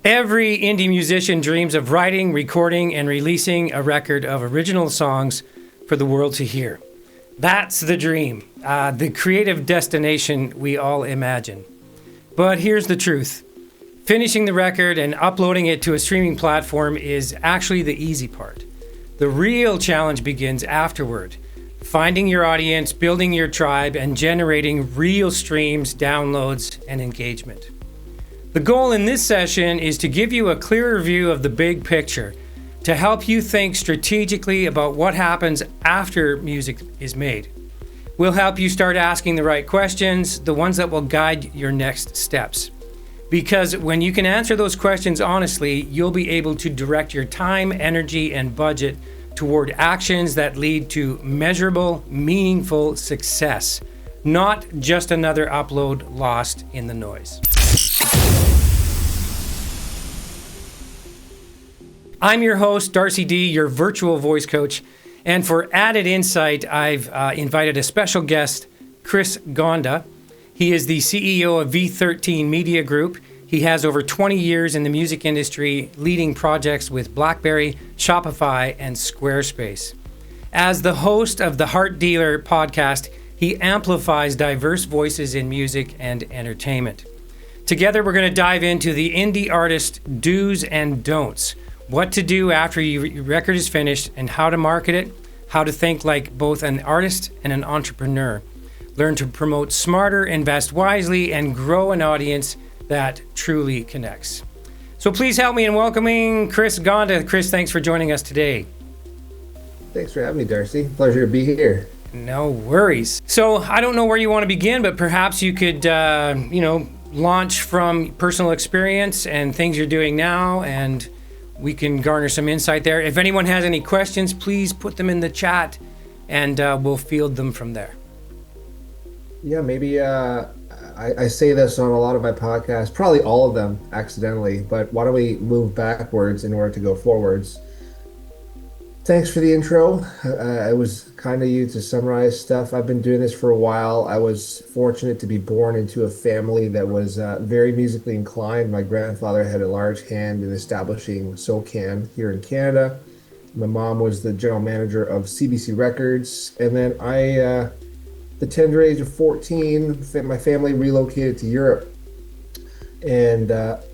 Every indie musician dreams of writing, recording, and releasing a record of original songs for the world to hear. That's the dream, the creative destination we all imagine. But here's the truth. Finishing the record and uploading it to a streaming platform is actually the easy part. The real challenge begins afterward. Finding your audience, building your tribe, and generating real streams, downloads, and engagement. The goal in this session is to give you a clearer view of the big picture, to help you think strategically about what happens after music is made. We'll help you start asking the right questions, the ones that will guide your next steps. Because when you can answer those questions honestly, you'll be able to direct your time, energy, and budget toward actions that lead to measurable, meaningful success, not just another upload lost in the noise. I'm your host, Darcy D, your virtual voice coach, and for added insight, I've invited a special guest, Chris Gonda. He is the CEO of V13 Media Group. He has over 20 years in the music industry, leading projects with BlackBerry, Shopify, and Squarespace. As the host of the HeartDea13r Podcast, he amplifies diverse voices in music and entertainment. Together, we're going to dive into the indie artist do's and don'ts, what to do after your record is finished, and how to market it, how to think like both an artist and an entrepreneur. Learn to promote smarter, invest wisely, and grow an audience that truly connects. So please help me in welcoming Chris Gonda. Chris, thanks for joining us today. Thanks for having me, Darcy. Pleasure to be here. No worries. So I don't know where you want to begin, but perhaps you could, launch from personal experience and things you're doing now, and we can garner some insight there. If anyone has any questions, please put them in the chat, and we'll field them from there. Yeah, maybe I say this on a lot of my podcasts, probably all of them accidentally, but why don't we move backwards in order to go forwards? Thanks for the intro. It was kind of you to summarize stuff. I've been doing this for a while. I was fortunate to be born into a family that was very musically inclined. My grandfather had a large hand in establishing SoCan here in Canada. My mom was the general manager of CBC Records. And then the tender age of 14, my family relocated to Europe. And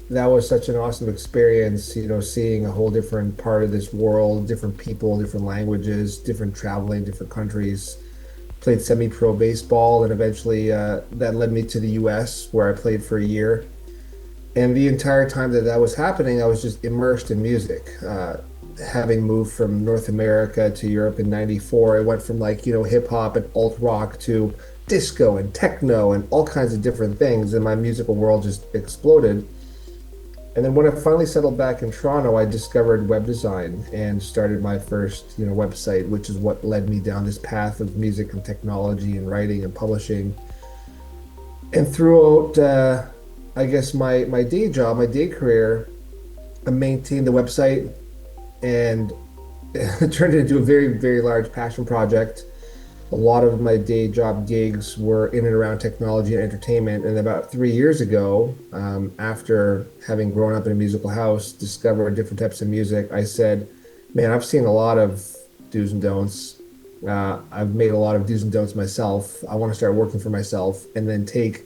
that was such an awesome experience, seeing a whole different part of this world, different people, different languages, different traveling, different countries. Played semi-pro baseball, and eventually that led me to the US, where I played for a year. And the entire time that was happening, I was just immersed in music. Having moved from North America to Europe in '94, I went from hip hop and alt rock to disco and techno and all kinds of different things, and my musical world just exploded. And then when I finally settled back in Toronto, I discovered web design and started my first website, which is what led me down this path of music and technology and writing and publishing. And throughout my day job, my day career, I maintained the website, and it turned into a very, very large passion project. A lot of my day job gigs were in and around technology and entertainment. And about 3 years ago, after having grown up in a musical house, discovered different types of music, I said, man, I've seen a lot of do's and don'ts. I've made a lot of do's and don'ts myself. I want to start working for myself and then take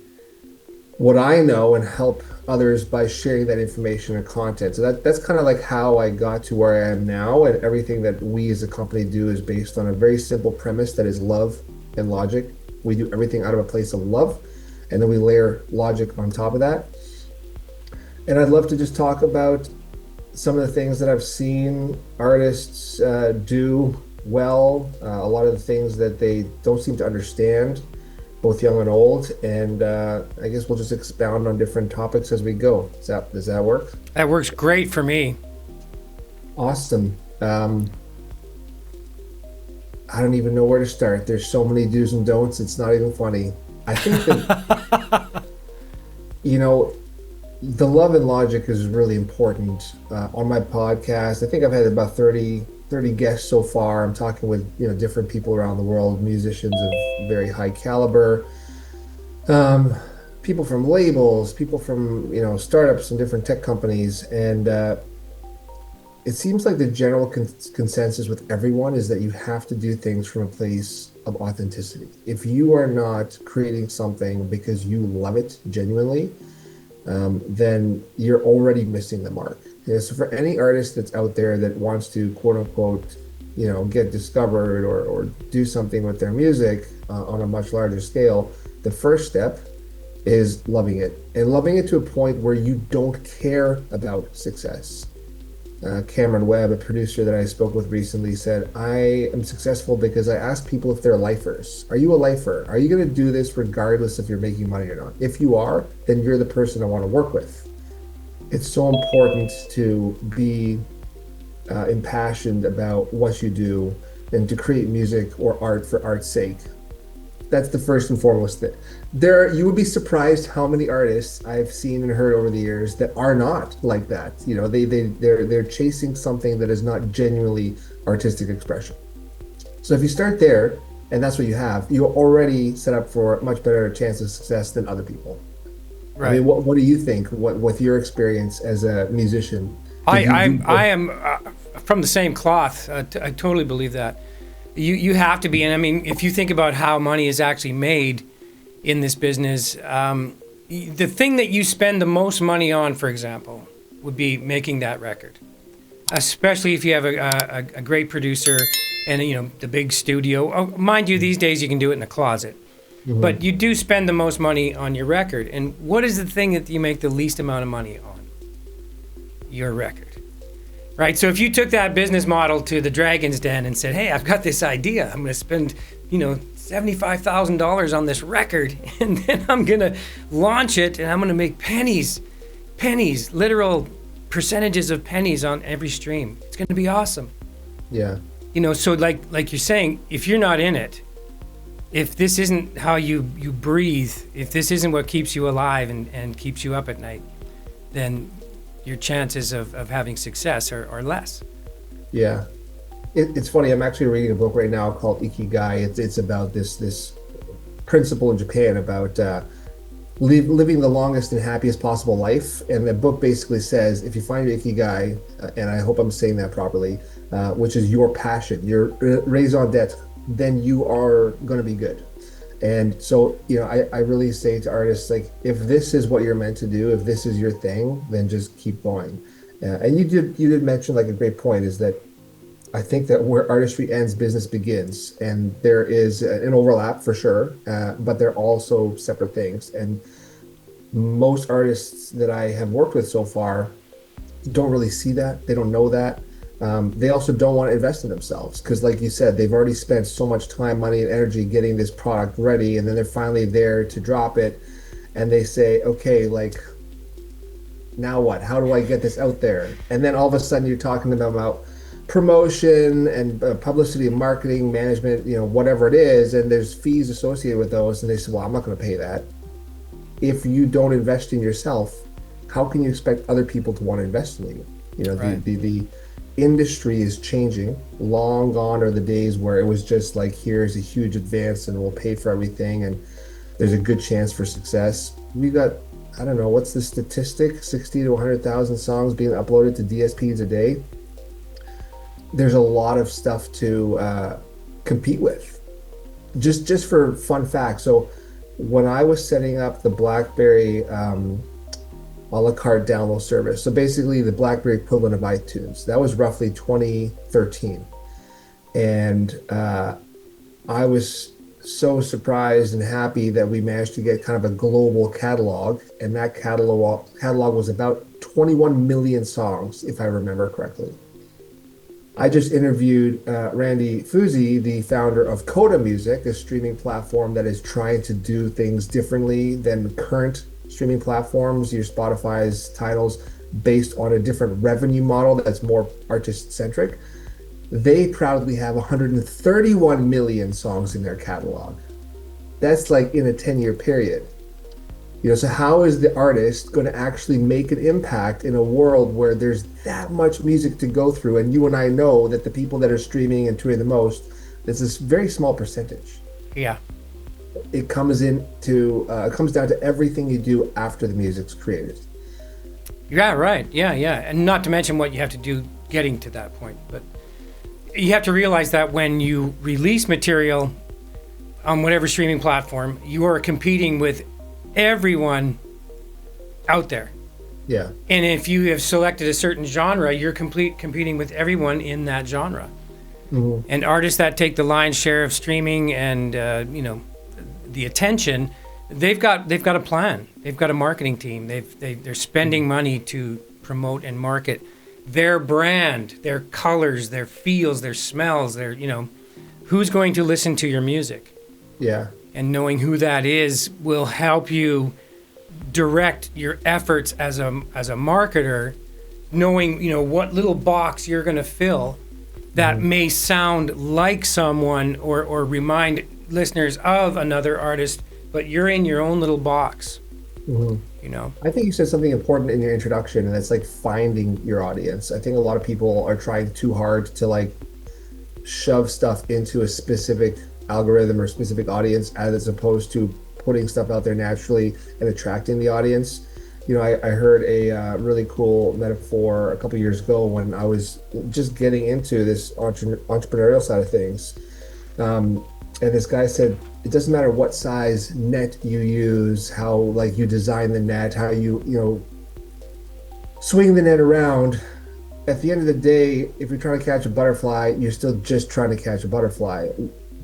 what I know and help others by sharing that information and content. So that's kind of like how I got to where I am now, and everything that we as a company do is based on a very simple premise that is love and logic. We do everything out of a place of love, and then we layer logic on top of that. And I'd love to just talk about some of the things that I've seen artists do well, a lot of the things that they don't seem to understand, both young and old, and I guess we'll just expound on different topics as we go. Does that work? That works great for me. Awesome. I don't even know where to start. There's so many do's and don'ts, it's not even funny. I think that, the love and logic is really important. On my podcast, I think I've had about 30 guests so far. I'm talking with different people around the world, musicians of very high caliber. people from labels, people from, startups and different tech companies. And it seems like the general consensus with everyone is that you have to do things from a place of authenticity. If you are not creating something because you love it genuinely, then you're already missing the mark. So for any artist that's out there that wants to, quote unquote, get discovered or do something with their music on a much larger scale, the first step is loving it, and loving it to a point where you don't care about success. Cameron Webb, a producer that I spoke with recently, said, I am successful because I ask people if they're lifers. Are you a lifer? Are you going to do this regardless if you're making money or not? If you are, then you're the person I want to work with. It's so important to be impassioned about what you do and to create music or art for art's sake. That's the first and foremost thing. You would be surprised how many artists I've seen and heard over the years that are not like that. They're chasing something that is not genuinely artistic expression. So if you start there, and that's what you have, you're already set up for a much better chance of success than other people. Right. I mean, what do you think? With your experience as a musician? I am from the same cloth. I totally believe that. You have to be, and I mean, if you think about how money is actually made in this business, the thing that you spend the most money on, for example, would be making that record. Especially if you have a great producer and the big studio. Oh, mind you, these days you can do it in a closet. Mm-hmm. But you do spend the most money on your record. And what is the thing that you make the least amount of money on? Your record. Right, so if you took that business model to the Dragon's Den and said, hey, I've got this idea. I'm going to spend, $75,000 on this record, and then I'm going to launch it, and I'm going to make pennies, literal percentages of pennies on every stream. It's going to be awesome. Yeah. So like you're saying, if you're not in it, if this isn't how you breathe, if this isn't what keeps you alive and keeps you up at night, then your chances of having success are less. Yeah. It's funny. I'm actually reading a book right now called Ikigai. It's about this principle in Japan about living the longest and happiest possible life. And the book basically says, if you find your Ikigai, and I hope I'm saying that properly, which is your passion, your raison d'etre, then you are going to be good. And so, I really say to artists, like, if this is what you're meant to do, if this is your thing, then just keep going. And you did mention, like, a great point is that I think that where artistry ends, business begins. And there is an overlap for sure, but they're also separate things. And most artists that I have worked with so far don't really see that. They don't know that. They also don't want to invest in themselves because, like you said, they've already spent so much time, money, and energy getting this product ready, and then they're finally there to drop it, and they say, okay, like, now what? How do I get this out there? And then all of a sudden you're talking to them about promotion and publicity and marketing management, whatever it is, and there's fees associated with those, and they say, well, I'm not going to pay that. If you don't invest in yourself, how can you expect other people to want to invest in you? Right. The industry is changing. Long gone are the days where it was just like, here's a huge advance and we'll pay for everything and there's a good chance for success. We got, I don't know, what's the statistic? 60 to 100,000 songs being uploaded to DSPs a day. There's a lot of stuff to compete with. Just for fun facts. So when I was setting up the BlackBerry a la carte download service. So basically the BlackBerry equivalent of iTunes. That was roughly 2013. And I was so surprised and happy that we managed to get kind of a global catalog. And that catalog was about 21 million songs, if I remember correctly. I just interviewed Randy Fuzzi, the founder of Coda Music, a streaming platform that is trying to do things differently than current streaming platforms, your Spotify's titles, based on a different revenue model that's more artist-centric. They proudly have 131 million songs in their catalog. That's like in a 10-year period. So how is the artist going to actually make an impact in a world where there's that much music to go through? And you and I know that the people that are streaming and touring the most, it's this very small percentage. Yeah. it comes down to everything you do after the music's created. Yeah, right. Yeah. And not to mention what you have to do getting to that point. But you have to realize that when you release material on whatever streaming platform, you are competing with everyone out there. Yeah. And if you have selected a certain genre, you're competing with everyone in that genre. Mm-hmm. And artists that take the lion's share of streaming and the attention, they've got a plan. They've got a marketing team. They're spending money to promote and market their brand, their colors, their feels, their smells, who's going to listen to your music. Yeah. And knowing who that is will help you direct your efforts as a marketer, knowing what little box you're going to fill that may sound like someone or remind listeners of another artist, but you're in your own little box. I think you said something important in your introduction, and that's like finding your audience. I think a lot of people are trying too hard to like shove stuff into a specific algorithm or specific audience as opposed to putting stuff out there naturally and attracting the audience. I heard a really cool metaphor a couple years ago when I was just getting into this entrepreneurial side of things. And this guy said, it doesn't matter what size net you use, how like you design the net, how you swing the net around. At the end of the day, if you're trying to catch a butterfly, you're still just trying to catch a butterfly.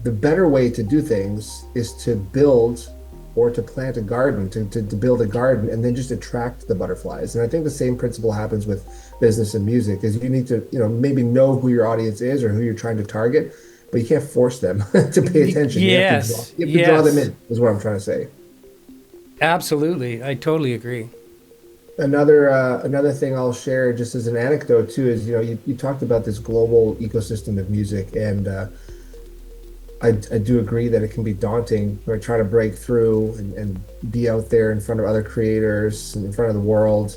The better way to do things is to build or to plant a garden, to build a garden and then just attract the butterflies. And I think the same principle happens with business and music, is you need to, maybe know who your audience is or who you're trying to target, but you can't force them to pay attention. Yes. You have to draw them in, is what I'm trying to say. Absolutely. I totally agree. Another thing I'll share just as an anecdote too is, you talked about this global ecosystem of music, and I do agree that it can be daunting when trying to break through and be out there in front of other creators and in front of the world.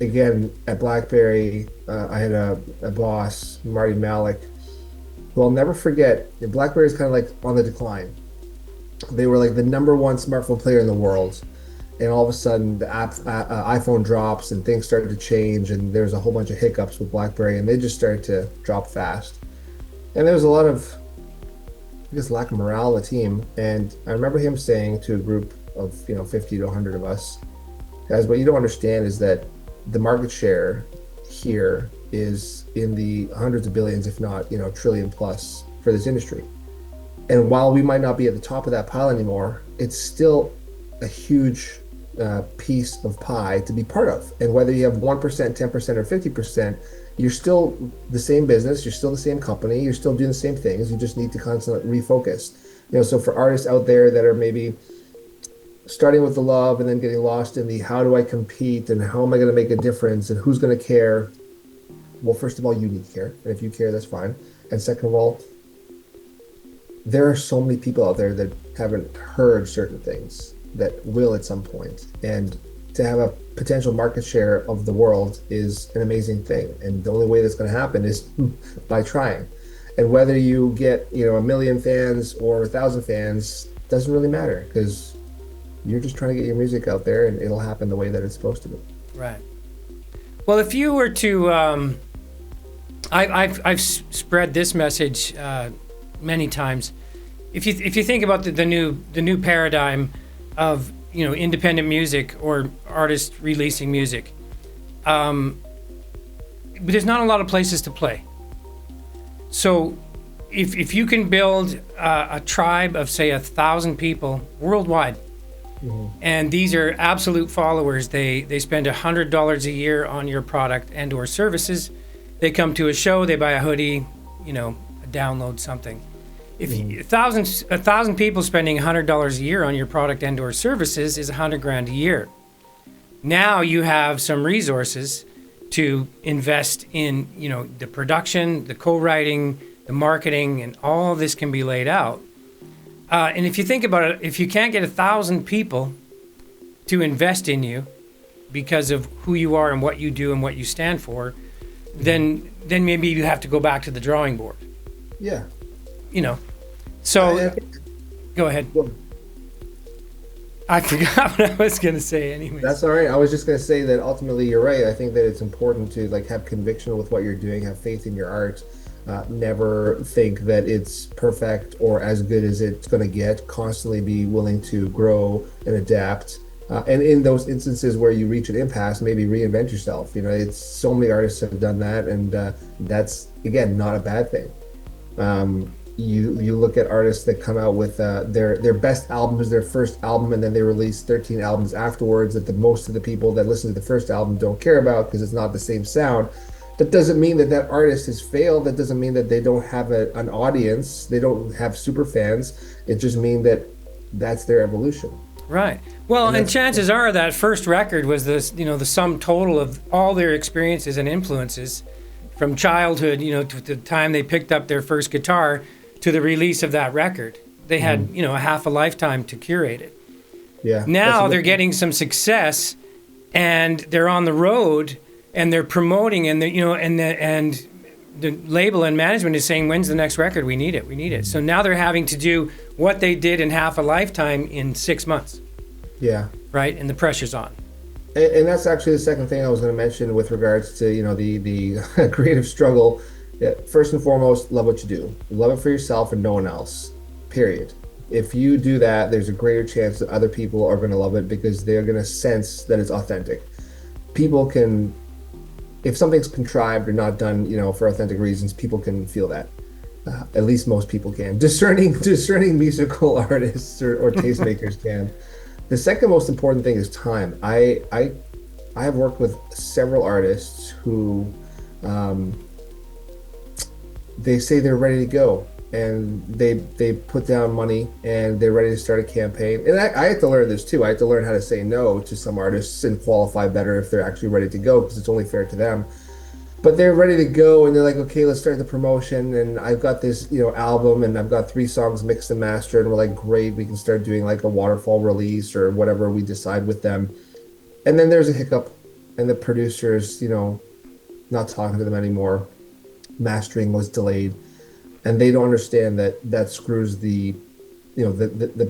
Again, at BlackBerry, I had a boss, Marty Malik, who I'll never forget. BlackBerry is kind of like on the decline. They were like the number one smartphone player in the world. And all of a sudden, the iPhone drops and things started to change, and there's a whole bunch of hiccups with BlackBerry, and they just started to drop fast. And there was a lot of, lack of morale on the team. And I remember him saying to a group of 50 to 100 of us, guys, what you don't understand is that the market share here is in the hundreds of billions, if not trillion plus, for this industry. And while we might not be at the top of that pile anymore, it's still a huge piece of pie to be part of. And whether you have 1%, 10%, or 50%, you're still the same business, you're still the same company, you're still doing the same things. You just need to constantly refocus. So for artists out there that are maybe starting with the love and then getting lost in the how do I compete and how am I going to make a difference and who's going to care? Well, first of all, you need to care. And if you care, that's fine. And second of all, there are so many people out there that haven't heard certain things that will at some point. And to have a potential market share of the world is an amazing thing. And the only way that's going to happen is by trying. And whether you get, 1 million fans or 1,000 fans doesn't really matter, because you're just trying to get your music out there and it'll happen the way that it's supposed to be. Right. Well, if you were to, I've spread this message many times. If you think about the new paradigm of independent music or artists releasing music, but there's not a lot of places to play. So if you can build a tribe of say 1,000 people worldwide, and these are absolute followers, they spend $100 a year on your product and or services. They come to a show, they buy a hoodie, download something. If 1,000 people spending $100 a year on your product and or services is $100,000 a year. Now you have some resources to invest in, the production, the co-writing, the marketing, and all this can be laid out. And if you think about it, if you can't get 1,000 people to invest in you because of who you are and what you do and what you stand for, then maybe you have to go back to the drawing board. Yeah. So Go ahead. Well, I forgot what I was going to say anyways. that's all right. I was just going to say that ultimately you're right. I think that it's important to like have conviction with what you're doing, have faith in your art. Never think that it's perfect or as good as it's going to get. Constantly be willing to grow and adapt. And in those instances where you reach an impasse, maybe reinvent yourself. It's so many artists have done that, and that's again not a bad thing. You look at artists that come out with their best album is their first album, and then they release 13 albums afterwards that most of the people that listen to the first album don't care about because it's not the same sound. That doesn't mean that artist has failed. That doesn't mean that they don't have an audience. They don't have super fans. It just means that that's their evolution. Right. Well, and chances are that first record was the sum total of all their experiences and influences from childhood, to the time they picked up their first guitar to the release of that record. They had, a half a lifetime to curate it. Yeah. Now they're getting some success, and they're on the road, and they're promoting, and and the label and management is saying, "When's the next record? We need it. We need it." So now they're having to do what they did in half a lifetime in 6 months. Yeah. Right, and the pressure's on. And that's actually the second thing I was going to mention with regards to the creative struggle. First and foremost, love what you do. Love it for yourself and no one else. Period. If you do that, there's a greater chance that other people are going to love it because they're going to sense that it's authentic. People can, if something's contrived or not done, for authentic reasons, people can feel that. At least most people can. Discerning musical artists or tastemakers can. The second most important thing is time. I have worked with several artists who they say they're ready to go, and they put down money and they're ready to start a campaign. And I had to learn this too. I had to learn how to say no to some artists and qualify better if they're actually ready to go, because it's only fair to them. But they're ready to go, and they're like, okay, let's start the promotion, and I've got this album, and I've got 3 songs mixed and mastered, and we're like, great, we can start doing like a waterfall release or whatever we decide with them. And then there's a hiccup, and the producer's not talking to them anymore. Mastering was delayed, and they don't understand that screws the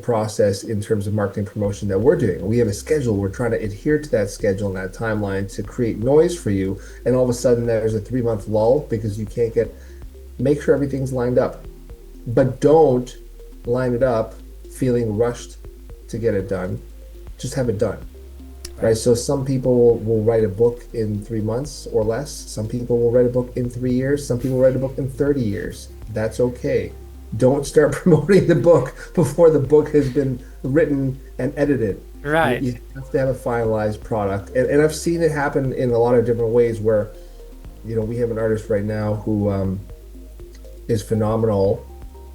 process in terms of marketing promotion that we're doing. We have a schedule. We're trying to adhere to that schedule and that timeline to create noise for you. And all of a sudden there's a 3-month lull because you can't make sure everything's lined up, but don't line it up feeling rushed to get it done. Just have it done. Right. So some people will write a book in 3 months or less. Some people will write a book in 3 years. Some people write a book in 30 years. That's okay. Don't start promoting the book before the book has been written and edited. Right. You have to have a finalized product. And I've seen it happen in a lot of different ways where, we have an artist right now who is phenomenal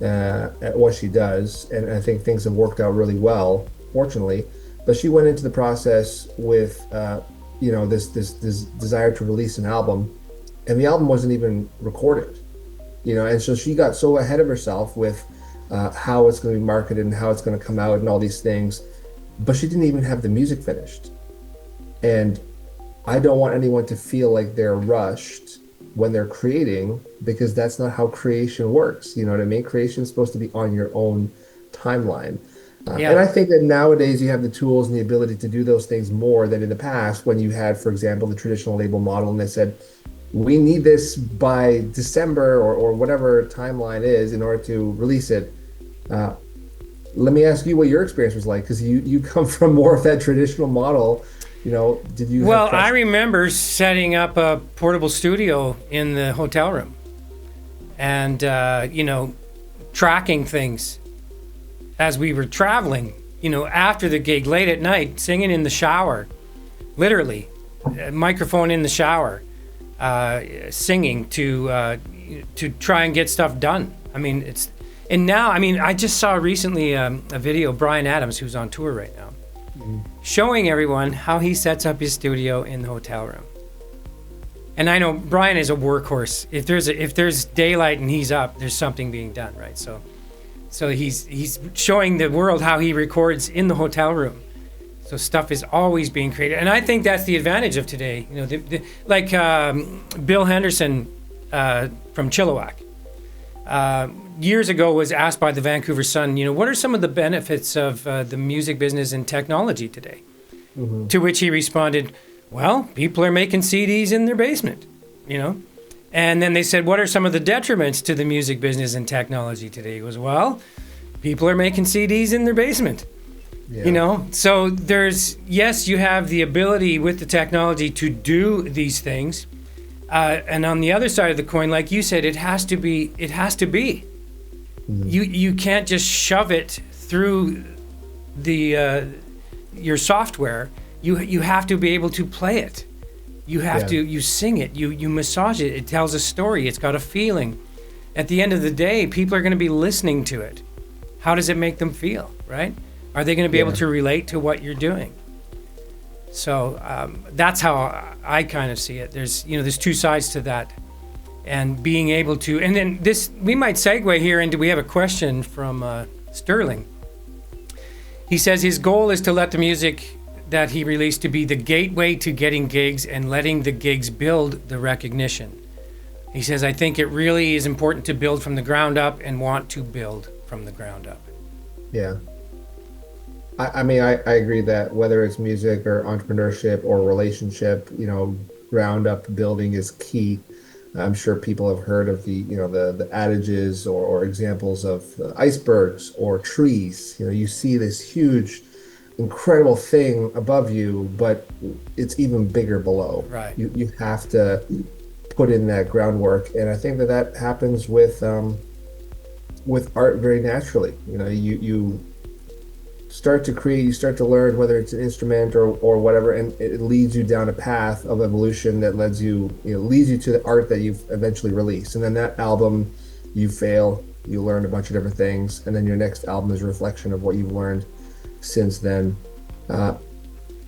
at what she does. And I think things have worked out really well, fortunately. But she went into the process with, this desire to release an album, and the album wasn't even recorded. And so she got so ahead of herself with how it's going to be marketed and how it's going to come out and all these things, but she didn't even have the music finished. And I don't want anyone to feel like they're rushed when they're creating, because that's not how creation works. You know what I mean? Creation is supposed to be on your own timeline. And I think that nowadays you have the tools and the ability to do those things more than in the past, when you had, for example, the traditional label model, and they said, we need this by December or whatever timeline is in order to release it. Let me ask you what your experience was like, because you come from more of that traditional model. Did you? Well, I remember setting up a portable studio in the hotel room, and tracking things as we were traveling. After the gig, late at night, singing in the shower, literally, a microphone in the shower. Singing to try and get stuff done. I just saw recently a video, Brian Adams, who's on tour right now, showing everyone how he sets up his studio in the hotel room. And I know Brian is a workhorse. If there's daylight and he's up, there's something being done, right? So he's showing the world how he records in the hotel room. So stuff is always being created, and I think that's the advantage of today. Like Bill Henderson from Chilliwack. years ago was asked by the Vancouver Sun, what are some of the benefits of the music business and technology today? Mm-hmm. To which he responded, well, people are making CDs in their basement, And then they said, what are some of the detriments to the music business and technology today? He goes, well, people are making CDs in their basement. Yeah. So yes, you have the ability with the technology to do these things. And on the other side of the coin, like you said, it has to be. Mm-hmm. You can't just shove it through your software. You have to be able to play it. You have to, you sing it, you massage it. It tells a story. It's got a feeling. At the end of the day, people are going to be listening to it. How does it make them feel, right? Are they going to be able to relate to what you're doing? So that's how I kind of see it. There's two sides to that, and being able to, and then we might segue here into, we have a question from Sterling. He says his goal is to let the music that he released to be the gateway to getting gigs and letting the gigs build the recognition. He says, I think it really is important to build from the ground up and want to build from the ground up. Yeah. I mean, I agree that whether it's music or entrepreneurship or relationship, ground up building is key. I'm sure people have heard of the adages or examples of icebergs or trees. You see this huge, incredible thing above you, but it's even bigger below. Right. You have to put in that groundwork, and I think that happens with art very naturally. You start to create, you start to learn, whether it's an instrument or whatever, and it leads you down a path of evolution that leads you to the art that you've eventually released. And then that album, you fail, you learn a bunch of different things, and then your next album is a reflection of what you've learned since then. I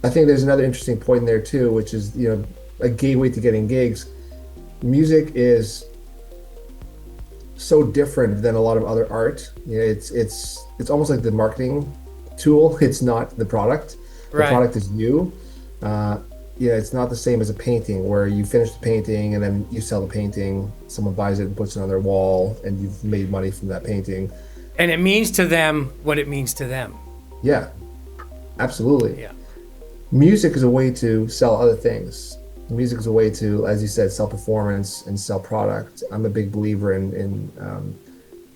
think there's another interesting point in there too, which is, a gateway to getting gigs. Music is so different than a lot of other art. It's almost like the marketing tool. It's not the product. Right. The product is you. It's not the same as a painting where you finish the painting and then you sell the painting, someone buys it and puts it on their wall, and you've made money from that painting. And it means to them what it means to them. Yeah, absolutely. Yeah. Music is a way to sell other things. Music is a way to, as you said, sell performance and sell product. I'm a big believer in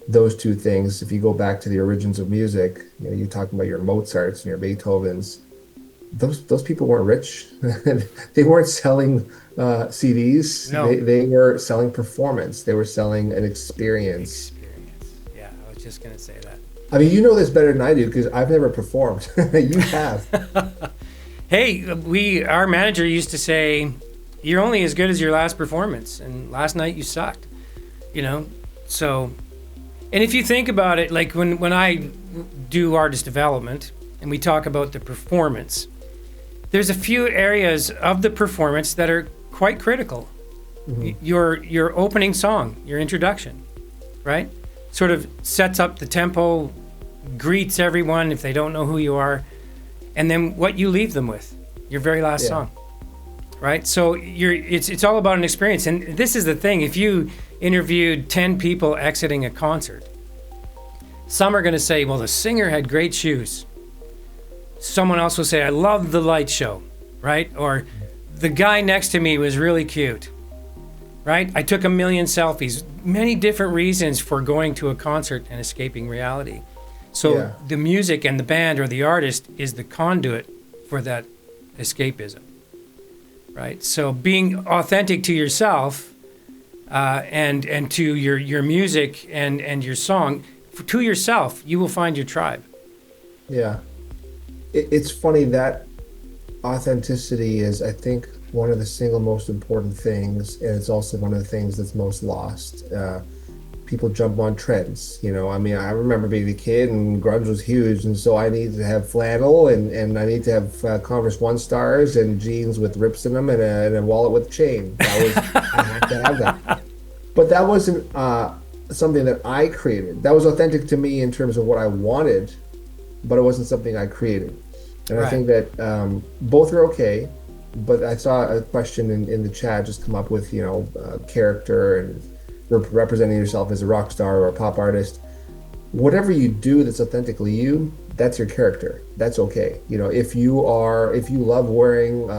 those two things. If you go back to the origins of music, you're talking about your Mozarts and your Beethovens. Those people weren't rich. They weren't selling CDs. No. They were selling performance. They were selling an experience. Yeah, I was just gonna say that. I mean, you know this better than I do because I've never performed. You have. Hey, our manager used to say, you're only as good as your last performance, and last night you sucked, So, and if you think about it, like when I do artist development and we talk about the performance, there's a few areas of the performance that are quite critical. Mm-hmm. Your opening song, your introduction, right? Sort of sets up the tempo, greets everyone if they don't know who you are, and then what you leave them with, your very last song, right? So it's all about an experience. And this is the thing, if you interviewed 10 people exiting a concert, some are gonna say, well, the singer had great shoes. Someone else will say, I love the light show, right? Or the guy next to me was really cute, right? I took 1 million selfies. Many different reasons for going to a concert and escaping reality. So the music and the band or the artist is the conduit for that escapism, right? So being authentic to yourself and to your music and your song, to yourself, you will find your tribe. Yeah. It's funny that authenticity is, I think, one of the single most important things, and it's also one of the things that's most lost. People jump on trends, I mean, I remember being a kid and grunge was huge, and so I needed to have flannel and I need to have Converse One Stars and jeans with rips in them and a wallet with a chain. I had to have that. But that wasn't something that I created. That was authentic to me in terms of what I wanted, but it wasn't something I created. And I think that both are okay, but I saw a question in the chat just come up with, character and representing yourself as a rock star or a pop artist, whatever you do that's authentically you, that's your character. That's okay. If you love wearing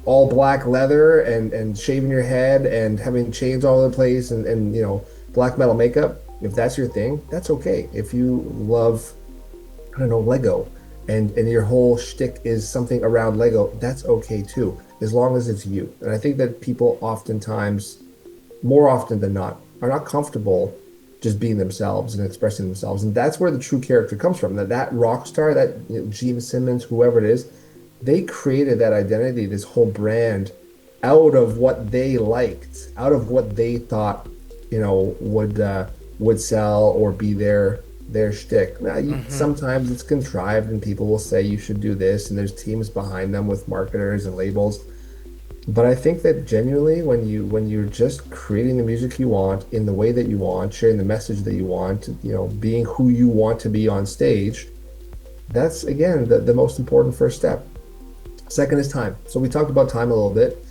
all black leather and shaving your head and having chains all over the place and black metal makeup, if that's your thing, that's okay. If you love, I don't know, Lego and your whole shtick is something around Lego, that's okay too, as long as it's you. And I think that people oftentimes, more often than not, are not comfortable just being themselves and expressing themselves. And that's where the true character comes from. That rock star, that Gene Simmons, whoever it is, they created that identity, this whole brand, out of what they liked, out of what they thought, would sell or be their shtick. Now, sometimes it's contrived, and people will say you should do this, and there's teams behind them with marketers and labels. But I think that genuinely, when you're just creating the music you want in the way that you want, sharing the message that you want, being who you want to be on stage, that's again the most important first step. Second is time. So we talked about time a little bit.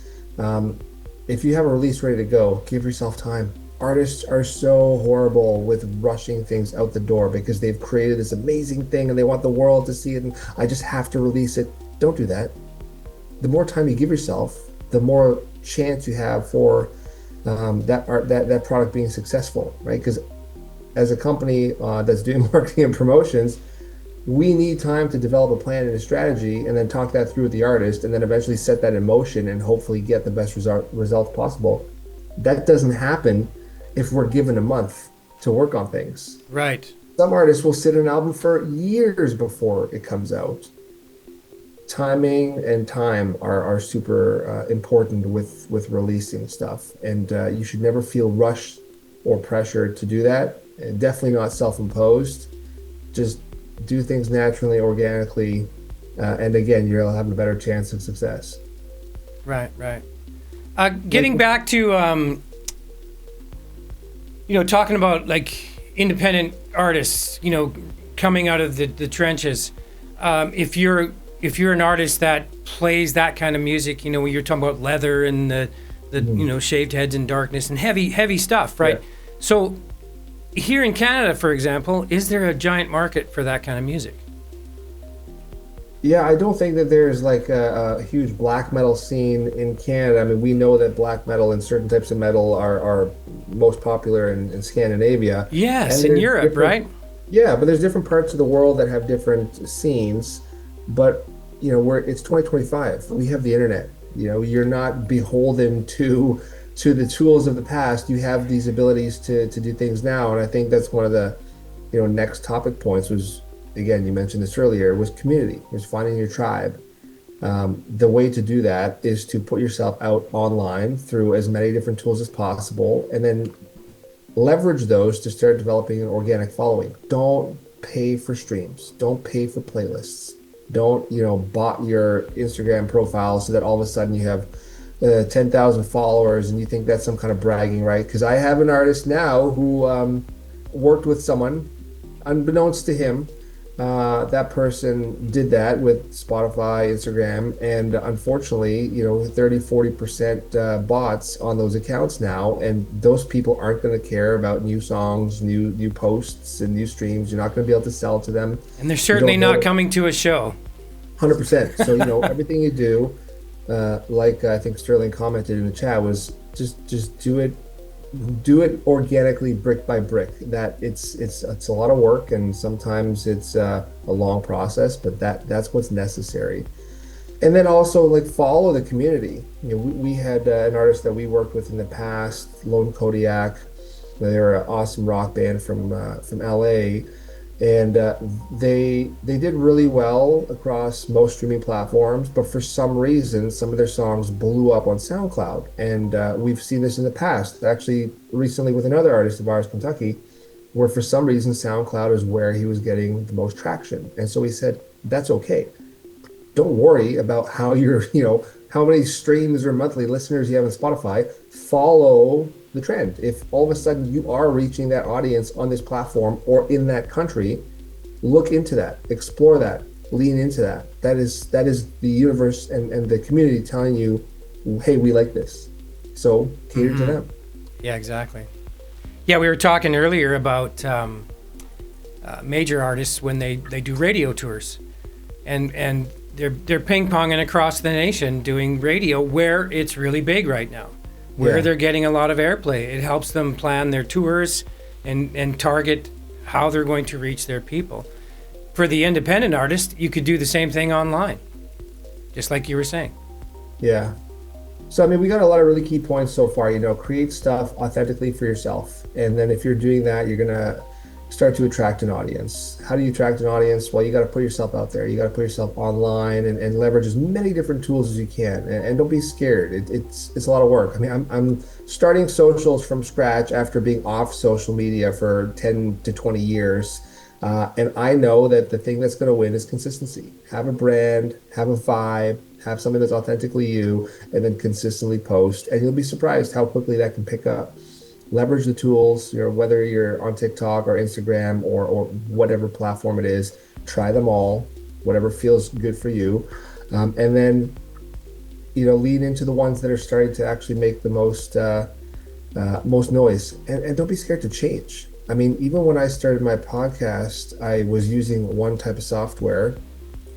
If you have a release ready to go, give yourself time. Artists are so horrible with rushing things out the door because they've created this amazing thing and they want the world to see it, and I just have to release it. Don't do that. The more time you give yourself, the more chance you have for that product being successful, right? Because as a company that's doing marketing and promotions, we need time to develop a plan and a strategy and then talk that through with the artist and then eventually set that in motion and hopefully get the best results possible. That doesn't happen if we're given a month to work on things. Right. Some artists will sit an album for years before it comes out. Timing and time are super important with releasing stuff, and you should never feel rushed or pressured to do that. And definitely not self-imposed. Just do things naturally, organically, and again, you'll have a better chance of success. Right. Getting back to talking about like independent artists, coming out of the trenches. If you're an artist that plays that kind of music, when you're talking about leather and the shaved heads and darkness and heavy stuff, right? Yeah. So here in Canada, for example, is there a giant market for that kind of music? Yeah, I don't think that there's like a huge black metal scene in Canada. I mean, we know that black metal and certain types of metal are most popular in Scandinavia. Yes, in Europe, right? Yeah, but there's different parts of the world that have different scenes. But it's 2025. We have the internet. You're not beholden to the tools of the past. You have these abilities to do things now, and I think that's one of the next topic points was, again, you mentioned this earlier, was community. Was finding your tribe. The way to do that is to put yourself out online through as many different tools as possible, and then leverage those to start developing an organic following. Don't pay for streams. Don't pay for playlists. Don't, bot your Instagram profile so that all of a sudden you have 10,000 followers and you think that's some kind of bragging, right? Because I have an artist now who worked with someone, unbeknownst to him. That person did that with Spotify, Instagram, and unfortunately, 30-40% bots on those accounts now, and those people aren't going to care about new songs, new posts, and new streams. You're not going to be able to sell to them, and they're certainly not coming to a show. 100%. So everything you do, like I think Sterling commented in the chat, was just do it organically, brick by brick. That it's a lot of work, and sometimes it's a long process, but that's what's necessary. And then also like follow the community. We had an artist that we worked with in the past, Lone Kodiak. They're an awesome rock band from LA, and they did really well across most streaming platforms, but for some reason some of their songs blew up on SoundCloud, and we've seen this in the past, actually recently with another artist of ours, Kentucky, where for some reason SoundCloud is where he was getting the most traction. And so he said, that's okay. Don't worry about how how many streams or monthly listeners you have on Spotify. Follow the trend. If all of a sudden you are reaching that audience on this platform or in that country, look into that, explore that, lean into that. That is the universe and the community telling you, hey, we like this. So cater to them. Yeah, exactly. Yeah, we were talking earlier about major artists when they do radio tours, and they're ping-ponging across the nation doing radio where it's really big right now, where they're getting a lot of airplay. It helps them plan their tours and target how they're going to reach their people. For the independent artist, you could do the same thing online, just like you were saying. Yeah. So, I mean, we got a lot of really key points so far. Create stuff authentically for yourself. And then if you're doing that, you're going to start to attract an audience. How do you attract an audience? Well, you got to put yourself out there. You got to put yourself online and leverage as many different tools as you can. And don't be scared. It's a lot of work. I mean, I'm starting socials from scratch after being off social media for 10 to 20 years. And I know that the thing that's going to win is consistency. Have a brand, have a vibe, have something that's authentically you, and then consistently post. And you'll be surprised how quickly that can pick up. Leverage the tools, whether you're on TikTok or Instagram or whatever platform it is, try them all, whatever feels good for you. And then, lean into the ones that are starting to actually make the most noise. And don't be scared to change. I mean, even when I started my podcast, I was using one type of software,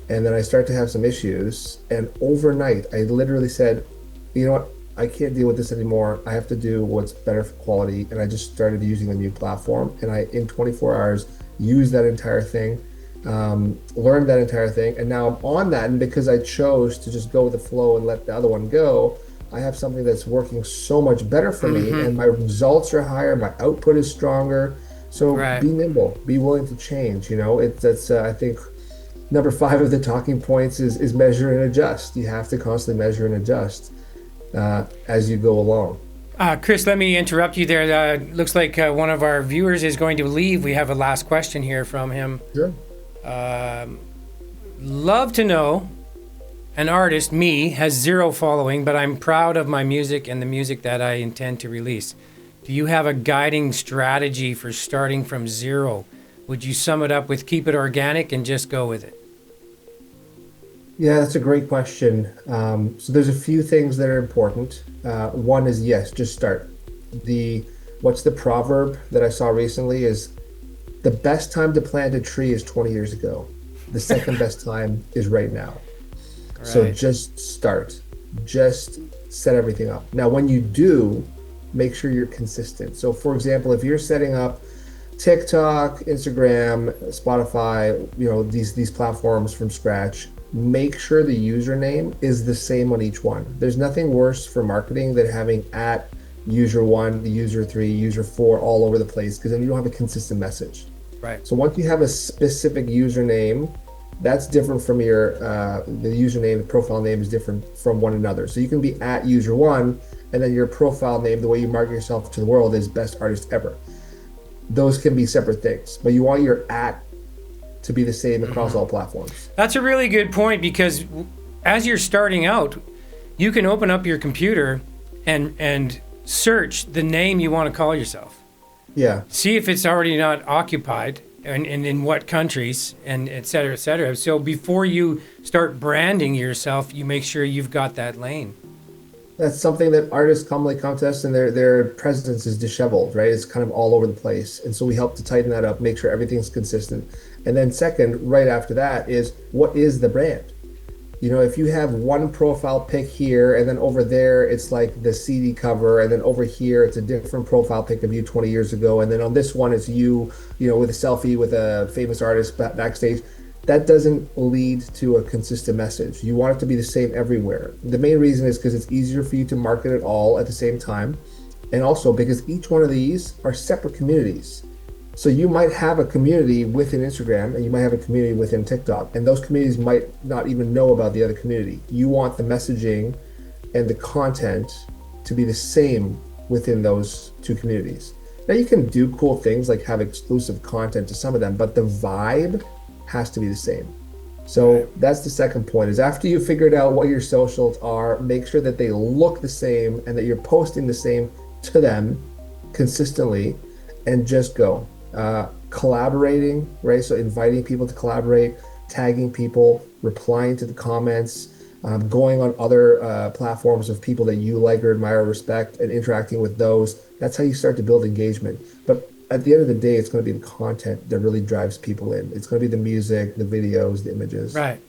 and then I started to have some issues. And overnight, I literally said, you know what? I can't deal with this anymore. I have to do what's better for quality. And I just started using a new platform. And in 24 hours, used that entire thing, learned that entire thing. And now I'm on that. And because I chose to just go with the flow and let the other one go, I have something that's working so much better for me. And my results are higher. My output is stronger. So Be nimble, be willing to change. That's I think number 5 of the talking points is measure and adjust. You have to constantly measure and adjust as you go along. Chris, let me interrupt you there. Looks like one of our viewers is going to leave. We have a last question here from him. Sure. Love to know, an artist, me, has 0 following, but I'm proud of my music and the music that I intend to release. Do you have a guiding strategy for starting from 0? Would you sum it up with keep it organic and just go with it? Yeah, that's a great question. So there's a few things that are important. One is, yes, just start. What's the proverb that I saw recently is the best time to plant a tree is 20 years ago. The second best time is right now. Right. So just start. Just set everything up. Now, when you do, make sure you're consistent. So for example, if you're setting up TikTok, Instagram, Spotify, these platforms from scratch, make sure the username is the same on each one. There's nothing worse for marketing than having @user1, the user3, user4 all over the place, because then you don't have a consistent message. Right. So once you have a specific username, that's different from your the username, the profile name is different from one another. So you can be @user1, and then your profile name, the way you market yourself to the world, is best artist ever. Those can be separate things, but you want your to be the same across all platforms. That's a really good point, because as you're starting out, you can open up your computer and search the name you want to call yourself. Yeah. See if it's already not occupied and in what countries, and et cetera, et cetera. So before you start branding yourself, you make sure you've got that lane. That's something that artists commonly come to us, and their presence is disheveled, right? It's kind of all over the place. And so we help to tighten that up, make sure everything's consistent. And then second, right after that, is what is the brand? If you have one profile pic here, and then over there, it's like the CD cover, and then over here, it's a different profile pic of you 20 years ago. And then on this one, it's you, with a selfie with a famous artist backstage. That doesn't lead to a consistent message. You want it to be the same everywhere. The main reason is because it's easier for you to market it all at the same time. And also because each one of these are separate communities. So you might have a community within Instagram, and you might have a community within TikTok, and those communities might not even know about the other community. You want the messaging and the content to be the same within those two communities. Now you can do cool things like have exclusive content to some of them, but the vibe has to be the same. So that's the second point, is after you figured out what your socials are, make sure that they look the same and that you're posting the same to them consistently, and just go. Collaborating, right? So inviting people to collaborate, tagging people, replying to the comments, going on other platforms of people that you like or admire or respect and interacting with those. That's how you start to build engagement. But at the end of the day, it's going to be the content that really drives people in. It's going to be the music, the videos, the images. Right.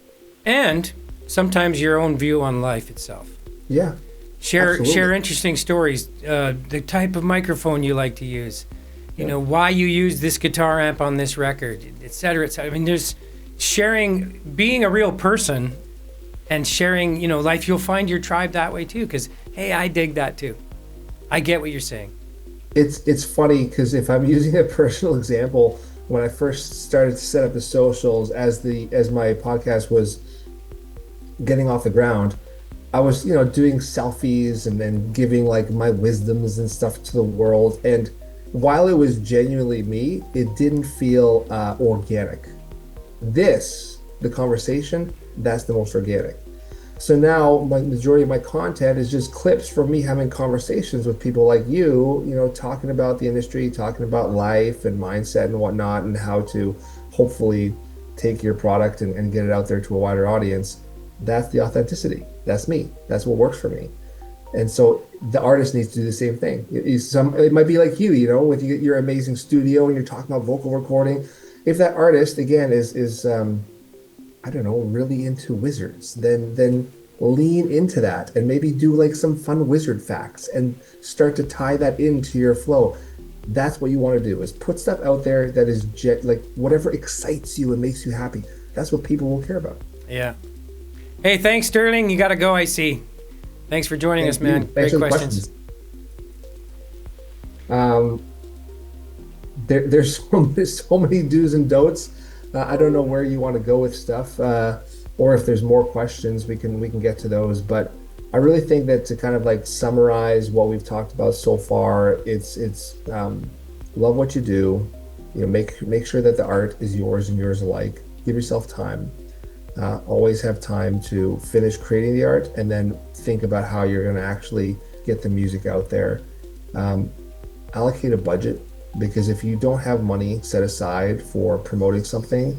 And sometimes your own view on life itself. Yeah. Share interesting stories, the type of microphone you like to use, you know, why you use this guitar amp on this record, et cetera, et cetera. I mean, there's sharing, being a real person and sharing, you know, life. You'll find your tribe that way too, because, hey, I dig that too. I get what you're saying. It's funny because if I'm using a personal example, when I first started to set up the socials as my podcast was getting off the ground, I was, you know, doing selfies and then giving like my wisdoms and stuff to the world. And while it was genuinely me, it didn't feel organic. The conversation, that's the most organic. So now my majority of my content is just clips from me having conversations with people like you know, talking about the industry, talking about life and mindset and whatnot, and how to hopefully take your product and get it out there to a wider audience. That's the authenticity. That's me. That's what works for me. And so the artist needs to do the same thing. It might be like you know, with your amazing studio and you're talking about vocal recording. If that artist, again, is I don't know, really into wizards, then lean into that and maybe do like some fun wizard facts and start to tie that into your flow. That's what you want to do, is put stuff out there that is like whatever excites you and makes you happy. That's what people will care about. Yeah. Hey, thanks, Sterling. You got to go, I see. Thanks for joining us, man. Thanks Great questions. There's so many do's and don'ts. I don't know where you want to go with stuff, or if there's more questions, we can get to those. But I really think that to kind of like summarize what we've talked about so far, it's love what you do. You know, make sure that the art is yours and yours alike. Give yourself time. Always have time to finish creating the art and then think about how you're going to actually get the music out there. Allocate a budget, because if you don't have money set aside for promoting something,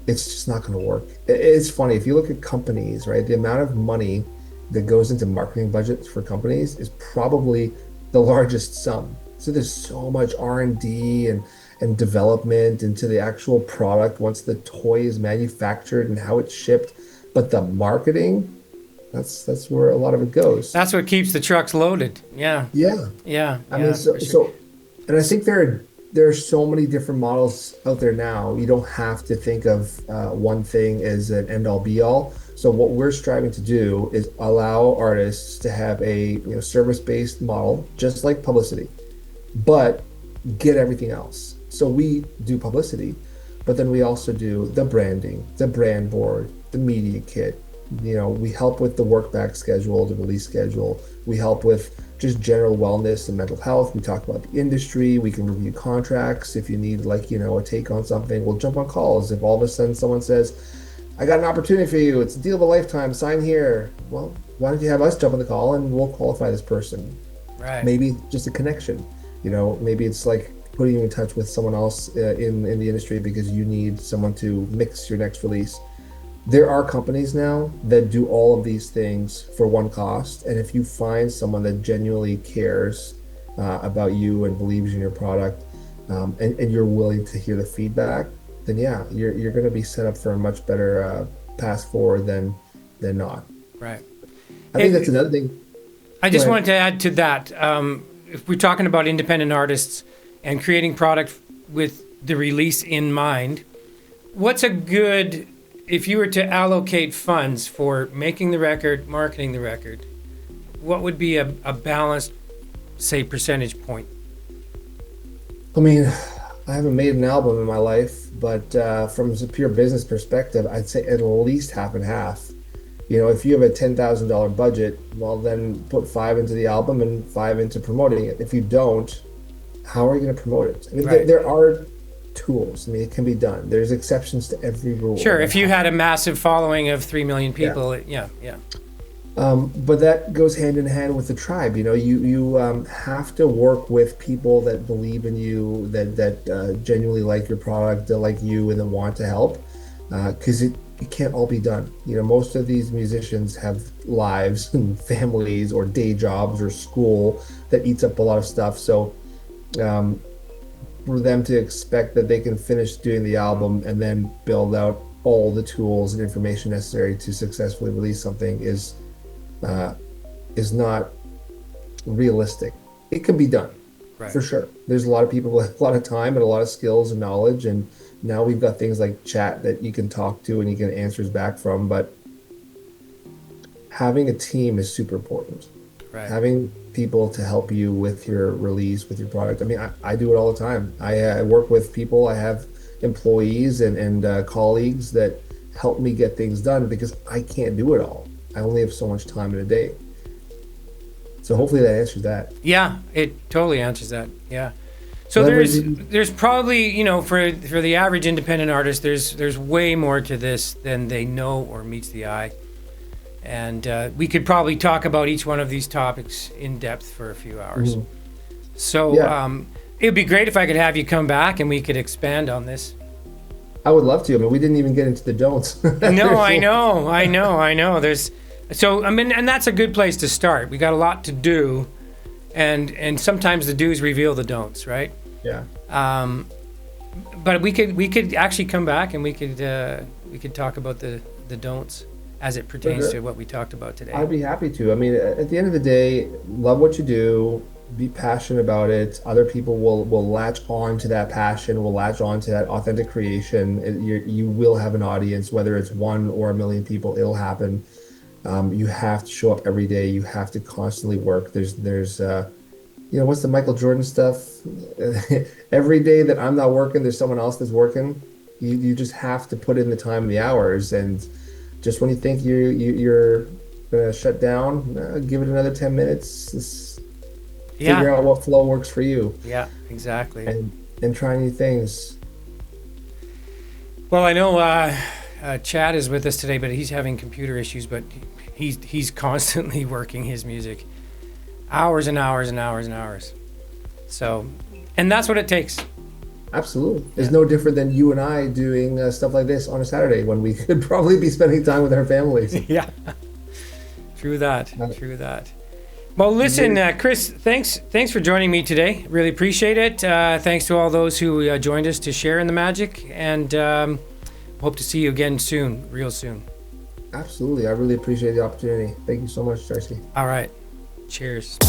it's just not going to work. It's funny, if you look at companies, right, the amount of money that goes into marketing budgets for companies is probably the largest sum. So there's so much R&D and development into the actual product once the toy is manufactured and how it's shipped. But the marketing, that's where a lot of it goes. That's what keeps the trucks loaded. Yeah. I mean, so and I think there are so many different models out there now. You don't have to think of one thing as an end-all be-all. So what we're striving to do is allow artists to have a service-based model, just like publicity, but get everything else. So we do publicity, but then we also do the branding, the brand board, the media kit. We help with the work back schedule, the release schedule. We help with just general wellness and mental health. We talk about the industry. We can review contracts. If you need a take on something, we'll jump on calls. If all of a sudden someone says, I got an opportunity for you, it's a deal of a lifetime, sign here. Well, why don't you have us jump on the call and we'll qualify this person. Right. Maybe just a connection. Maybe it's like putting you in touch with someone else in the industry because you need someone to mix your next release. There are companies now that do all of these things for one cost. And if you find someone that genuinely cares about you and believes in your product, and you're willing to hear the feedback, then yeah, you're going to be set up for a much better path forward than not. Right. I think that's another thing. I just wanted to add to that. If we're talking about independent artists and creating product with the release in mind, what's a good, if you were to allocate funds for making the record, marketing the record, what would be a balanced, say, percentage point? I mean, I haven't made an album in my life, but from a pure business perspective, I'd say at least half and half. If you have a $10,000 budget, well, then put 5 into the album and 5 into promoting it. If you don't, how are you going to promote it? I mean, right. there are tools. I mean, it can be done. There's exceptions to every rule. Sure, if you had a massive following of 3 million people, yeah. But that goes hand in hand with the tribe. You have to work with people that believe in you, that genuinely like your product, that like you, and that want to help. Because it can't all be done. Most of these musicians have lives and families or day jobs or school that eats up a lot of stuff. So for them to expect that they can finish doing the album and then build out all the tools and information necessary to successfully release something is not realistic. It can be done, right, for sure. There's a lot of people with a lot of time and a lot of skills and knowledge, and now we've got things like chat that you can talk to and you get answers back from. But having a team is super important. Right. Having people to help you with your release, with your product. I mean, I do it all the time. I work with people. I have employees and colleagues that help me get things done because I can't do it all. I only have so much time in a day. So hopefully that answers that. Yeah, it totally answers that. Yeah. So there's probably, for the average independent artist, there's way more to this than they know or meets the eye. And we could probably talk about each one of these topics in depth for a few hours. Mm-hmm. So it would be great if I could have you come back and we could expand on this. I would love to. I mean, we didn't even get into the don'ts. No, I know. And that's a good place to start. We got a lot to do, and sometimes the do's reveal the don'ts, right? Yeah. But we could actually come back and we could talk about the don'ts as it pertains to what we talked about today. I'd be happy to. I mean, at the end of the day, love what you do, be passionate about it. Other people will latch on to that passion, will latch on to that authentic creation. You will have an audience, whether it's 1 or 1 million people, it'll happen. You have to show up every day. You have to constantly work. There's what's the Michael Jordan stuff? Every day that I'm not working, there's someone else that's working. You just have to put in the time and the hours. And just when you think you're gonna shut down, give it another 10 minute figure out what flow works for you. Yeah, exactly. And try new things. Well, I know Chad is with us today, but he's having computer issues, but he's constantly working his music. Hours and hours and hours and hours. So, and that's what it takes. Absolutely. It's no different than you and I doing stuff like this on a Saturday when we could probably be spending time with our families. Yeah. True that. Well, listen, Chris, thanks for joining me today. Really appreciate it. Thanks to all those who joined us to share in the magic, and hope to see you again real soon. Absolutely. I really appreciate the opportunity. Thank you so much, Darcy. All right. Cheers.